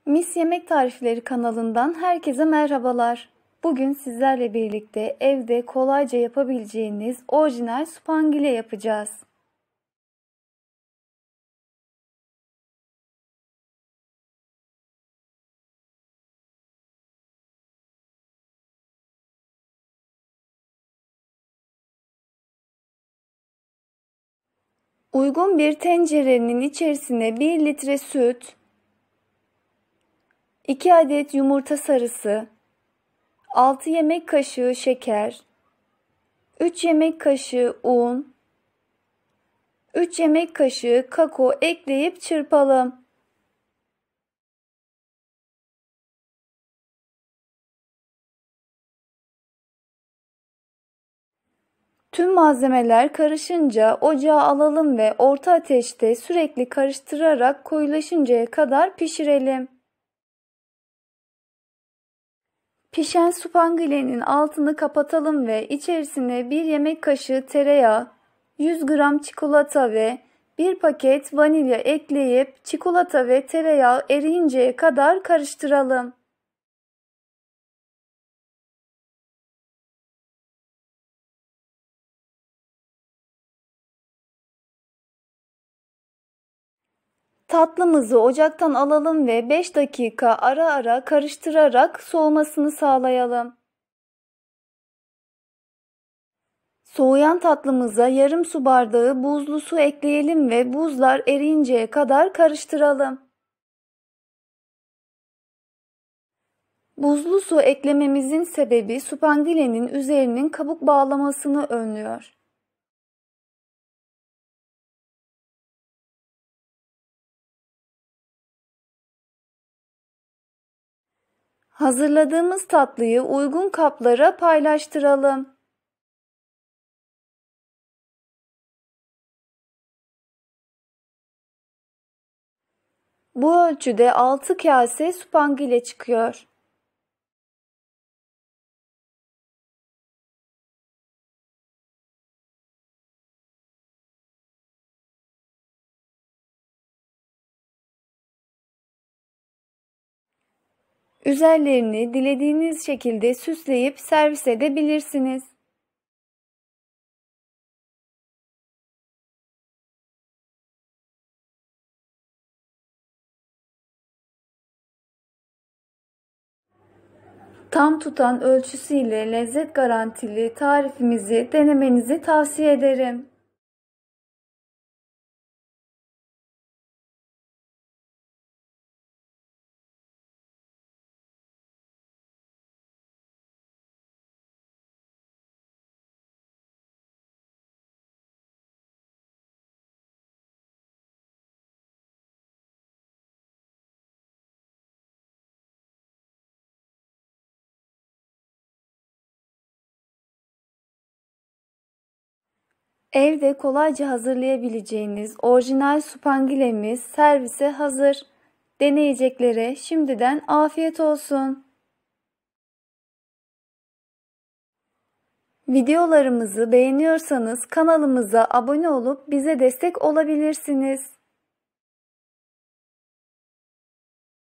Mis Yemek Tarifleri kanalından herkese merhabalar. Bugün sizlerle birlikte evde kolayca yapabileceğiniz orijinal supangile yapacağız. Uygun bir tencerenin içerisine 1 litre süt, 2 adet yumurta sarısı, 6 yemek kaşığı şeker, 3 yemek kaşığı un, 3 yemek kaşığı kakao ekleyip çırpalım. Tüm malzemeler karışınca ocağa alalım ve orta ateşte sürekli karıştırarak koyulaşıncaya kadar pişirelim. Pişen supangilenin altını kapatalım ve içerisine 1 yemek kaşığı tereyağı, 100 gram çikolata ve 1 paket vanilya ekleyip çikolata ve tereyağı eriyinceye kadar karıştıralım. Tatlımızı ocaktan alalım ve 5 dakika ara ara karıştırarak soğumasını sağlayalım. Soğuyan tatlımıza yarım su bardağı buzlu su ekleyelim ve buzlar eriyinceye kadar karıştıralım. Buzlu su eklememizin sebebi supangilenin üzerinin kabuk bağlamasını önlüyor. Hazırladığımız tatlıyı uygun kaplara paylaştıralım. Bu ölçüde 6 kase supangile çıkıyor. Üzerlerini dilediğiniz şekilde süsleyip servis edebilirsiniz. Tam tutan ölçüsüyle lezzet garantili tarifimizi denemenizi tavsiye ederim. Evde kolayca hazırlayabileceğiniz orijinal supangilemiz servise hazır. Deneyeceklere şimdiden afiyet olsun. Videolarımızı beğeniyorsanız kanalımıza abone olup bize destek olabilirsiniz.